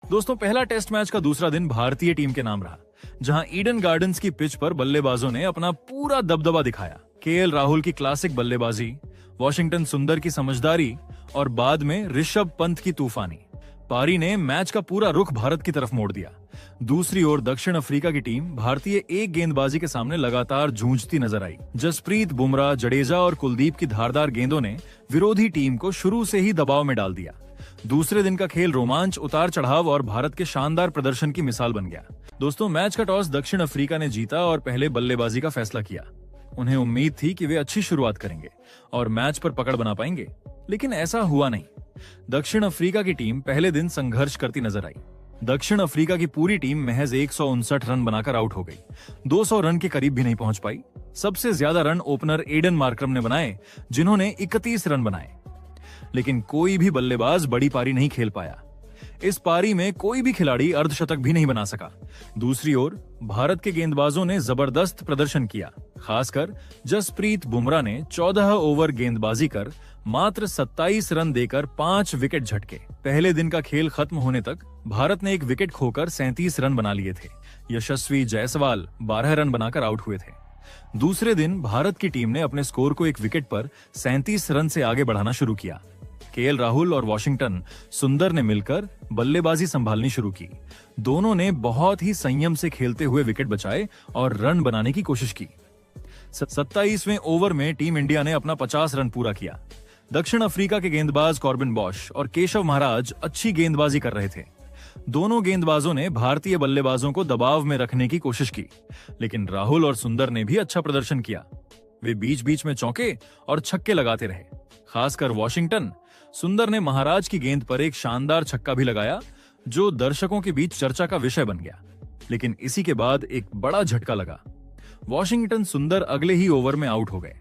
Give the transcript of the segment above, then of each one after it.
दोस्तों, पहला test match का दूसरा दिन भारतीय टीम के नाम रहा, जहां ईडन गार्डन्स की पिच पर बल्लेबाजों ने अपना पूरा दबदबा दिखाया। केएल राहुल की क्लासिक बल्लेबाजी, वॉशिंगटन सुंदर की समझदारी और बाद में ऋषभ पंत की तूफानी पारी ने मैच का पूरा रुख भारत की तरफ मोड़ दिया। दूसरी ओर दक्षिण अफ्रीका की टीम भारतीय एक गेंदबाजी के सामने लगातार जूझती नजर आई। जसप्रीत बुमराह, जडेजा और कुलदीप की धारदार गेंदों ने विरोधी टीम को शुरू से ही दबाव में डाल दिया। दूसरे दिन का खेल रोमांच, उतार चढ़ाव और भारत के शानदार प्रदर्शन की मिसाल बन गया। दोस्तों, मैच का टॉस दक्षिण अफ्रीका ने जीता और पहले बल्लेबाजी का फैसला किया। उन्हें उम्मीद थी कि वे अच्छी शुरुआत करेंगे और मैच पर पकड़ बना पाएंगे, लेकिन ऐसा हुआ नहीं। दक्षिण अफ्रीका की टीम पहले दिन संघर्ष करती नजर आई। दक्षिण अफ्रीका की पूरी टीम महज 159 रन बनाकर आउट हो गई। 200 रन के करीब भी नहीं पहुंच पाई। सबसे ज्यादा रन ओपनर एडन मार्करम ने बनाए, जिन्होंने 31 रन बनाए, लेकिन कोई भी बल्लेबाज बड़ी पारी नहीं खेल पाया। इस पारी में कोई भी खिलाड़ी अर्धशतक भी नहीं बना सका। दूसरी ओर भारत के गेंदबाजों ने जबरदस्त प्रदर्शन किया। खासकर जसप्रीत बुमराह ने 14 ओवर गेंदबाजी कर मात्र 27 रन देकर 5 विकेट झटके। पहले दिन का खेल खत्म होने तक भारत ने एक विकेट खोकर 37 रन बना लिए थे। यशस्वी जायसवाल 12 रन बनाकर आउट हुए थे। दूसरे दिन भारत की टीम ने अपने स्कोर को एक विकेट पर 37 रन से आगे बढ़ाना शुरू किया। केएल राहुल और वॉशिंगटन सुंदर ने मिलकर बल्लेबाजी संभालनी शुरू की। दोनों ने बहुत ही संयम से खेलते हुए विकेट बचाए और रन बनाने की कोशिश की। 27वें ओवर में टीम इंडिया ने अपना 50 रन पूरा किया। दक्षिण अफ्रीका के गेंदबाज कॉर्बिन बॉश और केशव महाराज अच्छी गेंदबाजी कर रहे थे। दोनों गेंदबाजों ने भारतीय बल्लेबाजों को दबाव में रखने की कोशिश की, लेकिन राहुल और सुंदर ने भी अच्छा प्रदर्शन किया। वे बीच बीच में चौके और छक्के लगाते रहे। खासकर वॉशिंगटन सुंदर ने महाराज की गेंद पर एक शानदार छक्का भी लगाया, जो दर्शकों के बीच चर्चा का विषय बन गया। लेकिन इसी के बाद एक बड़ा झटका लगा। वॉशिंगटन सुंदर अगले ही ओवर में आउट हो गए।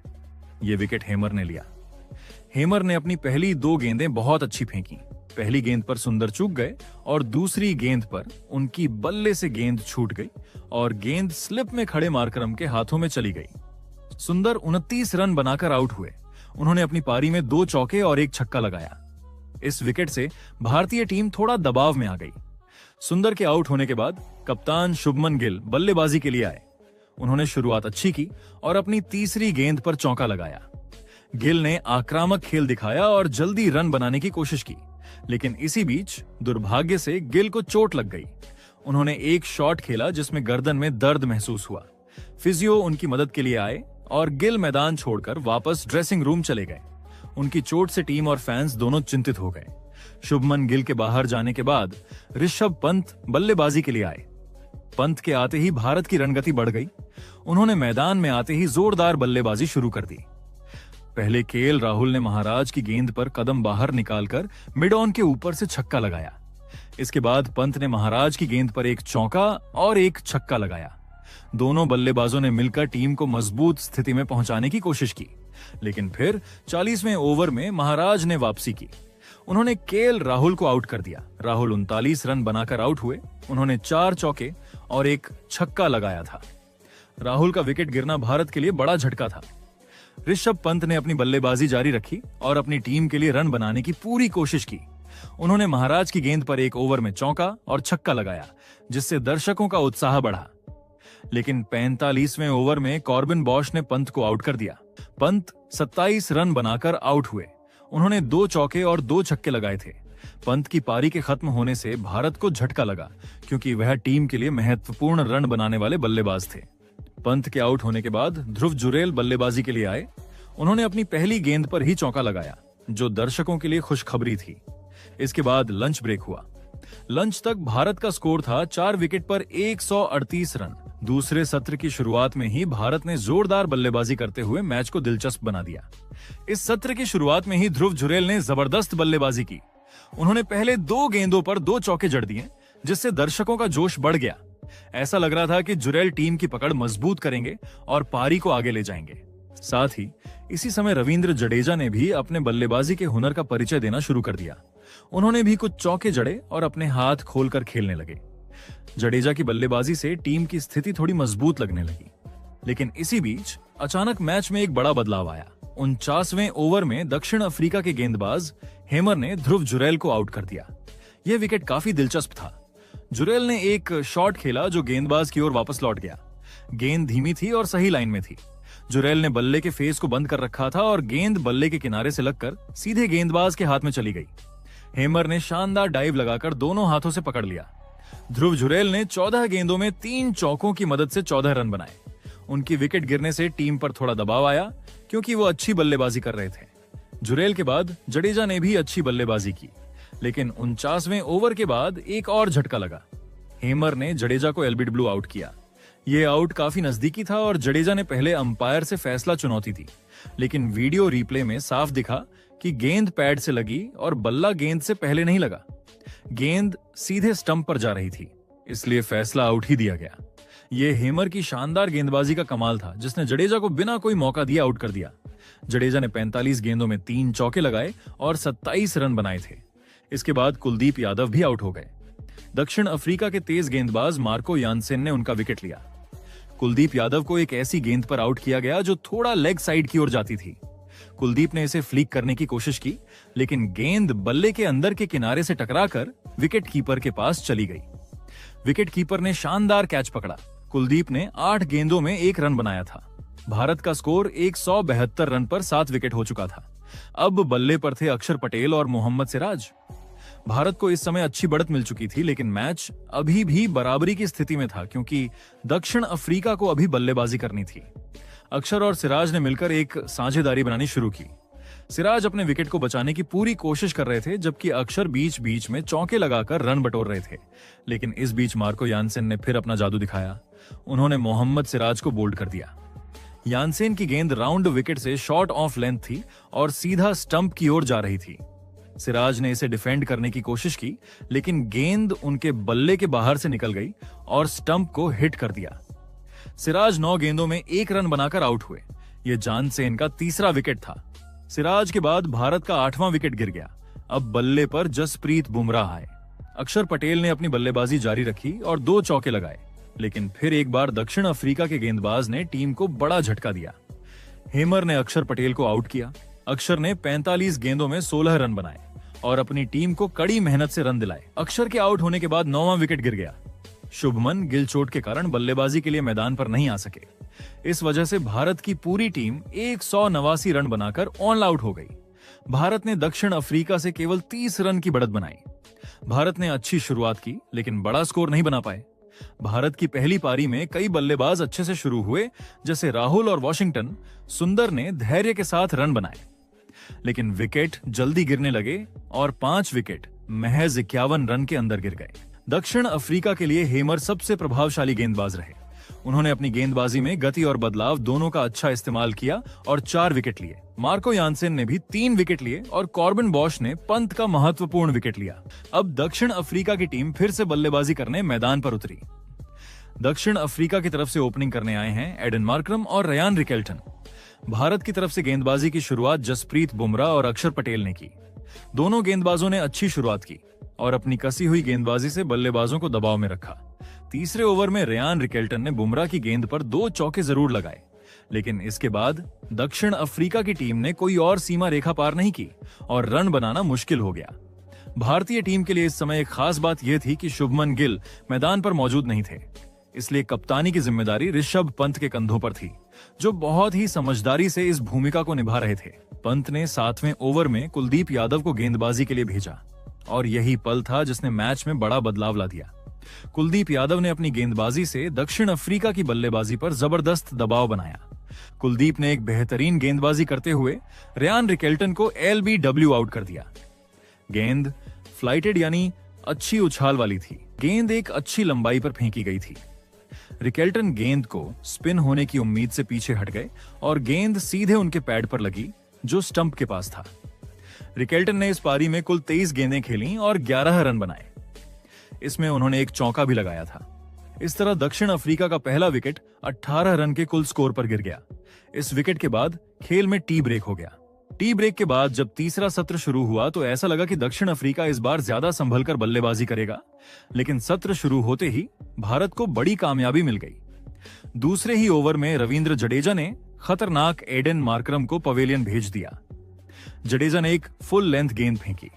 ये विकेट हेमर ने लिया। हेमर ने अपनी पहली 2 गेंदें बहुत अच्छी फेंकी। पहली गेंद पर सुंदर चूक गए और दूसरी गेंद पर उनकी बल्ले से गेंद छूट गई और गेंद स्लिप में खड़े मार्करम के हाथों में चली गई। सुंदर 29 रन बनाकर आउट हुए। उन्होंने अपनी पारी में 2 चौके और 1 छक्का लगाया। इस विकेट से भारतीय टीम थोड़ा दबाव में आ गई। सुंदर के आउट होने के बाद कप्तान शुभमन गिल बल्लेबाजी के लिए आए। उन्होंने शुरुआत अच्छी की और अपनी तीसरी गेंद पर चौका लगाया। गिल ने आक्रामक खेल दिखाया और जल्दी रन बनाने की कोशिश की, लेकिन इसी बीच दुर्भाग्य से गिल को चोट लग गई। उन्होंने एक शॉट खेला जिसमें गर्दन में दर्द महसूस हुआ। फिजियो उनकी मदद के लिए आए और गिल मैदान छोड़कर वापस ड्रेसिंग रूम चले गए। उनकी चोट से टीम और फैंस दोनों चिंतित हो गए। शुभमन गिल के बाहर जाने के बाद ऋषभ पंत बल्लेबाजी के लिए आए। पंत के आते ही भारत की रणगति बढ़ गई। उन्होंने मैदान में आते ही जोरदार बल्लेबाजी शुरू कर दी। पहले केएल राहुल ने महाराज की गेंद पर कदम बाहर निकालकर मिड ऑन के ऊपर से छक्का लगाया। इसके बाद पंत ने महाराज की गेंद पर एक चौका और 1 छक्का लगाया। दोनों बल्लेबाजों ने मिलकर टीम को मजबूत स्थिति में पहुंचाने की कोशिश की, लेकिन फिर 40वें ओवर में महाराज ने वापसी की। उन्होंने केएल राहुल को आउट कर दिया। राहुल 39 रन बनाकर आउट हुए। उन्होंने 4 चौके और 1 छक्का लगाया था। राहुल का विकेट गिरना भारत के लिए बड़ा झटका था। ऋषभ पंत ने अपनी बल्लेबाजी जारी रखी और अपनी टीम के लिए रन बनाने की पूरी कोशिश की। उन्होंने महाराज की गेंद पर 1 ओवर में चौका और छक्का लगाया, जिससे दर्शकों का उत्साह बढ़ा। लेकिन 45वें ओवर में कॉर्बिन बॉश ने पंत को आउट कर दिया। पंत 27 रन बनाकर आउट हुए। उन्होंने 2 चौके और 2 छक्के लगाए थे। पंत की पारी के खत्म होने से भारत को झटका लगा, क्योंकि वह टीम के लिए महत्वपूर्ण रन बनाने वाले बल्लेबाज थे। पंत के आउट होने के बाद ध्रुव जुरेल बल्लेबाजी के लिए आए। उन्होंने अपनी पहली गेंद पर ही चौका लगाया, जो दर्शकों के लिए खुशखबरी थी। इसके बाद लंच ब्रेक हुआ। लंच तक भारत का स्कोर था 4 विकेट पर 138 रन। दूसरे सत्र की शुरुआत में ही भारत ने जोरदार बल्लेबाजी करते हुए मैच को दिलचस्प बना दिया। इस सत्र की शुरुआत में ही ध्रुव जुरेल ने जबरदस्त बल्लेबाजी की। उन्होंने पहले 2 गेंदों पर 2 चौके जड़ दिए, जिससे दर्शकों का जोश बढ़ गया। ऐसा लग रहा था कि जुरेल टीम की पकड़ मजबूत करेंगे और पारी को आगे ले जाएंगे। साथ ही इसी समय रविंद्र जडेजा ने भी अपने बल्लेबाजी के हुनर का परिचय देना शुरू कर दिया। उन्होंने भी कुछ चौके जड़े और अपने हाथ खोलकर खेलने लगे। जडेजा की बल्लेबाजी से टीम की स्थिति थोड़ी मजबूत लगने लगी। लेकिन इसी बीच अचानक मैच में एक बड़ा बदलाव आया। 49वें ओवर में दक्षिण अफ्रीका के गेंदबाज हेमर ने ध्रुव जुरेल को आउट कर दिया। यह विकेट काफी दिलचस्प था। जुरेल ने एक शॉट खेला जो गेंदबाज की ओर वापस लौट गया। गेंद धीमी थी और सही लाइन में थी। जुरेल ने बल्ले के फेस को बंद कर रखा था और गेंद बल्ले के किनारे से लगकर सीधे गेंदबाज के हाथ में चली गई। हेमर ने शानदार डाइव लगाकर दोनों हाथों से पकड़ लिया। ध्रुव जुरेल ने 14 गेंदों में 3 चौकों की मदद से 14 रन बनाए। उनकी विकेट गिरने से टीम पर थोड़ा दबाव आया क्योंकि वो अच्छी बल्लेबाजी कर रहे थे। जुरेल के बाद जडेजा ने भी अच्छी बल्लेबाजी की, लेकिन 49वें ओवर के बाद एक और झटका लगा। हेमर ने जडेजा को एलबीडब्ल्यू आउट किया। यह आउट काफी नजदीकी था और जडेजा ने पहले अंपायर से फैसला चुनौती दी, लेकिन वीडियो रिप्ले में साफ दिखा कि गेंद पैड से लगी और बल्ला गेंद से पहले नहीं लगा। गेंद सीधे स्टंप पर जा रही थी, इसलिए फैसला आउट ही दिया गया। यह हेमर की शानदार गेंदबाजी का कमाल था, जिसने जडेजा को बिना कोई मौका दिए आउट कर दिया। जडेजा ने 45 गेंदों में 3 चौके लगाए और 27 रन बनाए थे। इसके बाद कुलदीप यादव भी आउट हो गए। दक्षिण अफ्रीका के तेज गेंदबाज मार्को यानसेन ने उनका विकेट लिया। कुलदीप यादव को एक ऐसी गेंद पर आउट किया गया जो थोड़ा लेग साइड की ओर जाती थी। कुलदीप ने इसे फ्लिक करने की कोशिश की, लेकिन गेंद बल्ले के अंदर के किनारे से टकराकर विकेट कीपर के पास चली गई। विकेट कीपर ने शानदार कैच पकड़ा। कुलदीप ने 8 गेंदों में 1 रन बनाया था। भारत का स्कोर 172 रन पर 7 विकेट हो चुका था। अब बल्ले पर थे अक्षर पटेल और मोहम्मद सिराज। भारत को इस समय अच्छी बढ़त मिल चुकी थी, लेकिन मैच अभी भी बराबरी की स्थिति में था क्योंकि दक्षिण अफ्रीका को अभी बल्लेबाजी करनी थी। अक्षर और सिराज ने मिलकर एक साझेदारी बनानी शुरू की। सिराज अपने विकेट को बचाने की पूरी कोशिश कर रहे थे, जबकि अक्षर बीच बीच में चौके लगाकर रन बटोर रहे थे। लेकिन इस बीच मार्को यानसेन ने फिर अपना जादू दिखाया। उन्होंने मोहम्मद सिराज को बोल्ड कर दिया। यानसेन की गेंद राउंड विकेट से शॉर्ट ऑफ लेंथ थी और सीधा स्टंप की ओर जा रही थी। सिराज ने इसे डिफेंड करने की कोशिश की, लेकिन गेंद उनके बल्ले के बाहर से निकल गई और स्टंप को हिट कर दिया। सिराज 9 गेंदों में 1 रन बनाकर आउट हुए। यह जानसेन का तीसरा विकेट था। सिराज के बाद भारत का 8वां विकेट गिर गया। अब बल्ले पर जसप्रीत बुमराह आए। अक्षर पटेल ने अपनी बल्लेबाजी जारी रखी और 2 चौके लगाए, लेकिन फिर एक बार दक्षिण अफ्रीका के गेंदबाज ने टीम को बड़ा झटका दिया। हेमर ने अक्षर पटेल को आउट किया। अक्षर ने 45 गेंदों में 16 रन बनाए और अपनी टीम को कड़ी मेहनत से रन दिलाए। अक्षर के आउट होने के बाद 9वां विकेट गिर गया। शुभमन गिल चोट के कारण बल्लेबाजी के लिए मैदान पर नहीं आ सके। इस वजह से भारत की पूरी टीम 189 रन बनाकर ऑल आउट हो गई। भारत ने दक्षिण अफ्रीका से केवल 30 रन की बढ़त बनाई। भारत ने अच्छी शुरुआत की, लेकिन बड़ा स्कोर नहीं बना पाए। भारत की पहली पारी में कई बल्लेबाज अच्छे से शुरू हुए, जैसे राहुल और वॉशिंगटन सुंदर ने धैर्य के साथ रन बनाए, लेकिन विकेट जल्दी गिरने लगे और 5 विकेट महज 51 रन के अंदर गिर गए। दक्षिण अफ्रीका के लिए हेमर सबसे प्रभावशाली गेंदबाज रहे। उन्होंने अपनी गेंदबाजी में गति और बदलाव दोनों का अच्छा इस्तेमाल किया और 4 विकेट लिए। मार्को यानसेन ने भी 3 विकेट लिए और कॉर्बिन बॉश ने पंत का महत्वपूर्ण विकेट लिया। अब दक्षिण अफ्रीका की टीम फिर से बल्लेबाजी करने मैदान पर उतरी। दक्षिण अफ्रीका की तरफ से ओपनिंग करने आए हैं एडन मार्करम और रयान रिकेल्टन। भारत की तरफ से गेंदबाजी की शुरुआत जसप्रीत बुमराह और अक्षर पटेल ने की। दोनों गेंदबाजों ने अच्छी शुरुआत की और अपनी कसी हुई गेंदबाजी से बल्लेबाजों को दबाव में रखा। तीसरे ओवर में रयान रिकेल्टन ने बुमराह की गेंद पर 2 चौके जरूर लगाए, लेकिन इसके बाद दक्षिण अफ्रीका की टीम ने कोई और सीमा रेखा पार नहीं की और रन बनाना मुश्किल हो गया। भारतीय टीम के लिए इस समय एक खास बात यह थी कि शुभमन गिल मैदान पर मौजूद नहीं थे, इसलिए कप्तानी की जिम्मेदारी ऋषभ पंत के कंधों पर थी, जो बहुत ही समझदारी से इस भूमिका को निभा रहे थे। पंत ने 7वें ओवर में कुलदीप यादव को गेंदबाजी के लिए भेजा और यही पल था जिसने मैच में बड़ा बदलाव ला दिया। कुलदीप यादव ने अपनी गेंदबाजी से दक्षिण अफ्रीका की बल्लेबाजी पर जबरदस्त दबाव बनाया। कुलदीप ने एक बेहतरीन गेंदबाजी करते हुए रयान रिकेल्टन को LBW आउट कर दिया। गेंद फ्लाइटेड यानी अच्छी उछाल वाली थी। गेंद एक अच्छी लंबाई पर फेंकी गई थी। रिकेल्टन गेंद को स्पिन होने की उम्मीद से पीछे हट गए और गेंद सीधे उनके पैड पर लगी, जो स्टंप के पास था। रिकेल्टन ने इस पारी में कुल 23 गेंदें खेलीं और 11 रन बनाए। इसमें उन्होंने एक चौका भी लगाया था। इस तरह दक्षिण अफ्रीका का पहला विकेट 18 रन के कुल स्कोर पर गिर गया। इस विकेट के बाद खेल में टी ब्रेक हो गया। टी ब्रेक के बाद जब तीसरा सत्र शुरू हुआ तो ऐसा लगा कि दक्षिण अफ्रीका इस बार ज्यादा संभलकर बल्लेबाजी करेगा, लेकिन सत्र शुरू होते ही भारत को बड़ी कामयाबी मिल गई। दूसरे ही ओवर में रविंद्र जडेजा ने खतरनाक एडन मार्करम को पवेलियन भेज दिया। जडेजा ने एक फुल लेंथ गेंद फेंकी।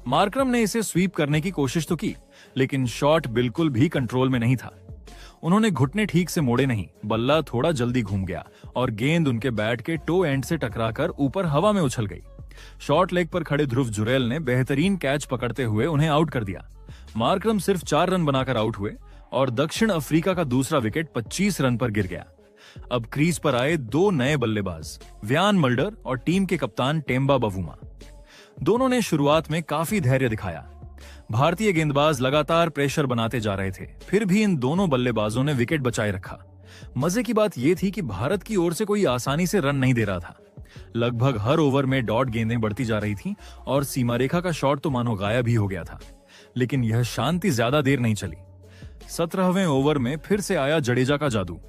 मार्करम ने इसे स्वीप करने की कोशिश तो की, लेकिन शॉट बिल्कुल भी कंट्रोल में नहीं था। उन्होंने घुटने ठीक से मोड़े नहीं, बल्ला थोड़ा जल्दी घूम गया और गेंद उनके बैट के टो एंड से टकराकर ऊपर हवा में उछल गई। शॉर्ट लेग पर खड़े ध्रुव जुरेल ने बेहतरीन कैच पकड़ते हुए उन्हें आउट कर दिया। मार्करम सिर्फ 4 रन बनाकर आउट हुए और दक्षिण अफ्रीका का दूसरा विकेट 25 रन पर गिर गया। अब क्रीज पर आए 2 नए बल्लेबाज, व्यान मल्डर और टीम के कप्तान टेम्बा बवुमा। दोनों ने शुरुआत में काफी धैर्य दिखाया। भारतीय गेंदबाज लगातार प्रेशर बनाते जा रहे थे, फिर भी इन दोनों बल्लेबाजों ने विकेट बचाए रखा। मजे की बात यह थी कि भारत की ओर से कोई आसानी से रन नहीं दे रहा था। लगभग हर ओवर में डॉट गेंदें बढ़ती जा रही थीं और सीमा रेखा का शॉट तो मानो गायब ही हो गया था। लेकिन यह शांति ज्यादा देर नहीं चली। 17वें ओवर में फिर से आया जडेजा का जादू।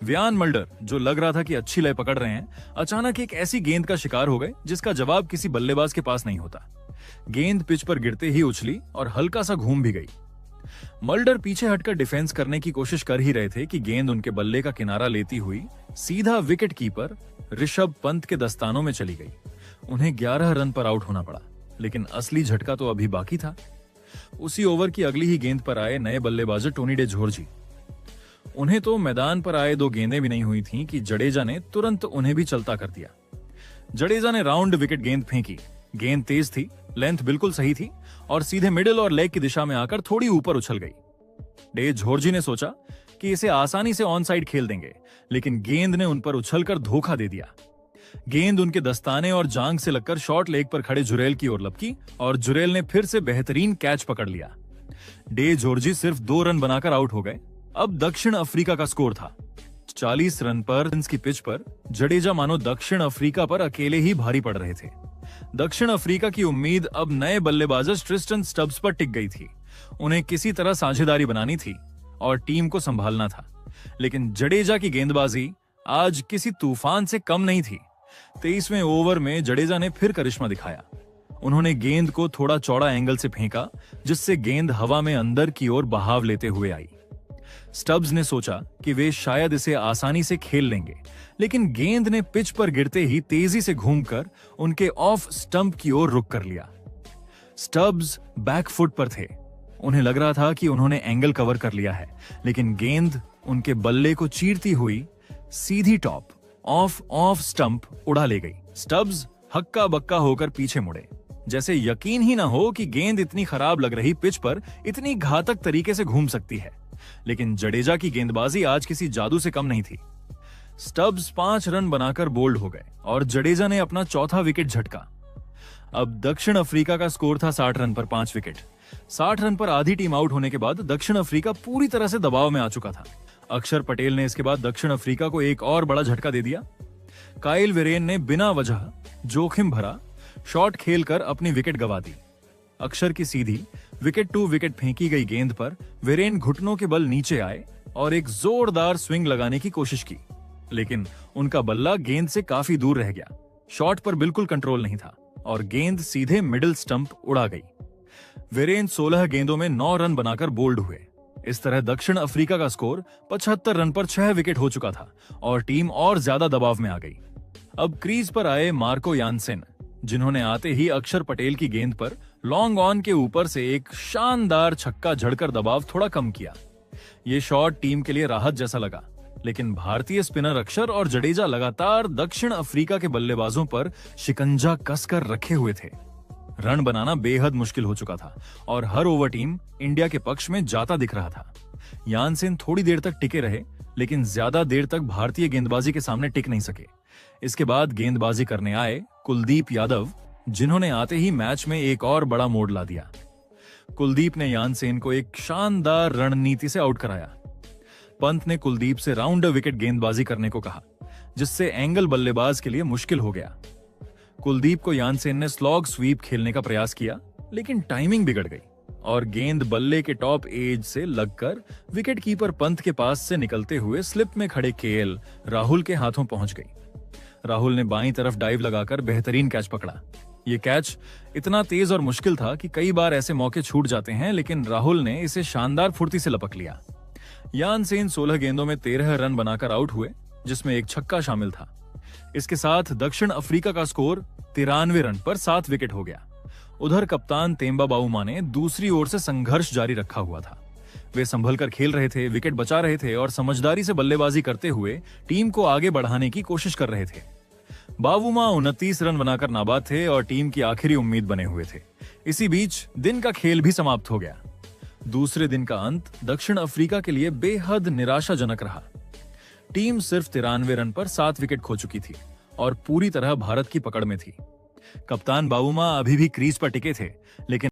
व्यान मल्डर, जो लग रहा था कि अच्छी लय पकड़ रहे हैं, अचानक एक ऐसी गेंद का शिकार हो गए जिसका जवाब किसी बल्लेबाज के पास नहीं होता। गेंद पिच पर गिरते ही उछली और हल्का सा घूम भी गई। मल्डर पीछे हटकर डिफेंस करने की कोशिश कर ही रहे थे कि गेंद उनके बल्ले का किनारा लेती हुई सीधा विकेट कीपर ऋषभ पंत के दस्तानों में चली गई। उन्हें 11 रन पर आउट होना पड़ा, लेकिन असली झटका तो अभी बाकी था। उसी ओवर की अगली ही गेंद पर आए नए बल्लेबाज टोनी डे जॉर्जी। उन्हें तो मैदान पर आए 2 गेंदें भी नहीं हुई थीं कि जडेजा ने तुरंत उन्हें भी चलता कर दिया। जडेजा ने राउंड विकेट गेंद फेंकी। गेंद तेज थी, लेंथ बिल्कुल सही थी और सीधे मिडिल और लेग की दिशा में आकर थोड़ी ऊपर उछल गई। डे जॉर्जी ने सोचा कि इसे आसानी से ऑन साइड खेल देंगे, लेकिन गेंद ने उन पर उछलकर धोखा दे दिया। गेंद उनके दस्ताने और जांग से लगकर शॉर्ट लेग पर खड़े जुरेल की ओर लपकी और जुरेल ने फिर से बेहतरीन कैच पकड़ लिया। डे जॉर्जी सिर्फ 2 रन बनाकर आउट हो गए। अब दक्षिण अफ्रीका का स्कोर था 40 रन पर। की पिच पर जडेजा मानो दक्षिण अफ्रीका पर अकेले ही भारी पड़ रहे थे। दक्षिण अफ्रीका की उम्मीद अब नए बल्लेबाज ट्रिस्टन स्टब्स पर टिक गई थी। उन्हें किसी तरह साझेदारी बनानी थी और टीम को संभालना था, लेकिन जडेजा की गेंदबाजी आज किसी तूफान से कम नहीं थी। 23वें ओवर में जडेजा ने फिर करिश्मा दिखाया। उन्होंने गेंद को थोड़ा चौड़ा एंगल से फेंका, जिससे गेंद हवा में अंदर की ओर बहाव लेते हुए आई। स्टब्स ने सोचा कि वे शायद इसे आसानी से खेल लेंगे, लेकिन गेंद ने पिच पर गिरते ही तेजी से घूमकर उनके ऑफ स्टंप की ओर रुख कर लिया। स्टब्स बैकफुट पर थे। उन्हें लग रहा था कि उन्होंने एंगल कवर कर लिया है, लेकिन गेंद उनके बल्ले को चीरती हुई सीधी टॉप ऑफ स्टंप उड़ा ले गई। स्टब्स हक्का बक्का होकर पीछे मुड़े, जैसे यकीन ही ना हो कि गेंद इतनी खराब लग रही पिच पर इतनी घातक तरीके से घूम सकती है। लेकिन जडेजा की गेंदबाजी आज किसी जादू से कम नहीं थी। स्टब्स 5 रन बनाकर बोल्ड हो गए और जडेजा ने अपना चौथा विकेट झटका। अब दक्षिण अफ्रीका का स्कोर था 60 रन पर 5 विकेट। 60 रन पर आधी टीम आउट होने के बाद दक्षिण अफ्रीका पूरी तरह से दबाव में आ चुका था। अक्षर पटेल ने इसके बाद दक्षिण अफ्रीका को एक और बड़ा झटका दे दिया। काइल विरेन ने बिना वजह जोखिम भरा शॉट खेलकर अपनी विकेट गंवा दी। अक्षर की सीधी विकेट टू विकेट फेंकी गई गेंद पर विरेन घुटनों के बल नीचे आए और एक जोरदार स्विंग लगाने की कोशिश की, लेकिन उनका बल्ला गेंद से काफी दूर रह गया। शॉट पर बिल्कुल कंट्रोल नहीं था और गेंद सीधे मिडिल स्टंप उड़ा गई। विरेन 16 गेंदों में 9 रन बनाकर बोल्ड हुए। इस तरह दक्षिण अफ्रीका का स्कोर 75 रन पर 6 विकेट हो चुका था और टीम और ज्यादा दबाव में आ गई। अब क्रीज पर आए मार्को यानसेन, जिन्होंने आते ही अक्षर पटेल की गेंद पर लॉन्ग ऑन के ऊपर से एक शानदार छक्का झड़कर दबाव थोड़ा कम किया। यह शॉट टीम के लिए राहत जैसा लगा, लेकिन भारतीय स्पिनर अक्षर और जडेजा लगातार दक्षिण अफ्रीका के बल्लेबाजों पर शिकंजा कसकर रखे हुए थे। रन बनाना बेहद मुश्किल हो चुका था और हर ओवर टीम इंडिया के पक्ष में जाता दिख रहा था। यानसेन थोड़ी देर तक टिके रहे, लेकिन ज्यादा देर तक भारतीय गेंदबाजी के सामने टिक नहीं सके। इसके बाद गेंदबाजी करने आए कुलदीप यादव, जिन्होंने आते ही मैच में एक और बड़ा मोड़ ला दिया। कुलदीप ने यानसेन को एक शानदार रणनीति से आउट कराया। पंत ने कुलदीप से राउंड विकेट गेंदबाजी करने को कहा, जिससे एंगल बल्लेबाज के लिए मुश्किल हो गया। कुलदीप को यानसेन ने स्लॉग स्वीप खेलने का प्रयास किया, लेकिन टाइमिंग बिगड़ गई और गेंद बल्ले के टॉप एज से लगकर विकेट कीपर पंत के पास से निकलते हुए स्लिप में खड़े केएल राहुल के हाथों पहुंच गई। राहुल ने बाईं तरफ डाइव लगाकर बेहतरीन कैच पकड़ा। ये कैच इतना तेज और मुश्किल था कि कई बार ऐसे मौके छूट जाते हैं, लेकिन राहुल ने इसे शानदार फुर्ती से लपक लिया। यानसेन 16 गेंदों में 13 रन बनाकर आउट हुए, जिसमें एक छक्का शामिल था। इसके साथ दक्षिण अफ्रीका का स्कोर 93 रन पर 7 विकेट हो गया उधर कप्तान तेम्बा बाउमा ने दूसरी ओर से संघर्ष जारी रखा हुआ था। वे संभल कर खेल रहे थे, विकेट बचा रहे थे और समझदारी से बल्लेबाजी करते हुए टीम को आगे बढ़ाने की कोशिश कर रहे थे। बावुमा 29 रन बनाकर नाबाद थे और टीम की आखिरी उम्मीद बने हुए थे। इसी बीच दिन का खेल भी समाप्त हो गया। दूसरे दिन का अंत दक्षिण अफ्रीका के लिए बेहद निराशाजनक रहा। टीम सिर्फ 93 रन पर 7 विकेट खो चुकी थी और पूरी तरह भारत की पकड़ में थी। कप्तान बावुमा अभी भी क्रीज पर टिके थे, लेकिन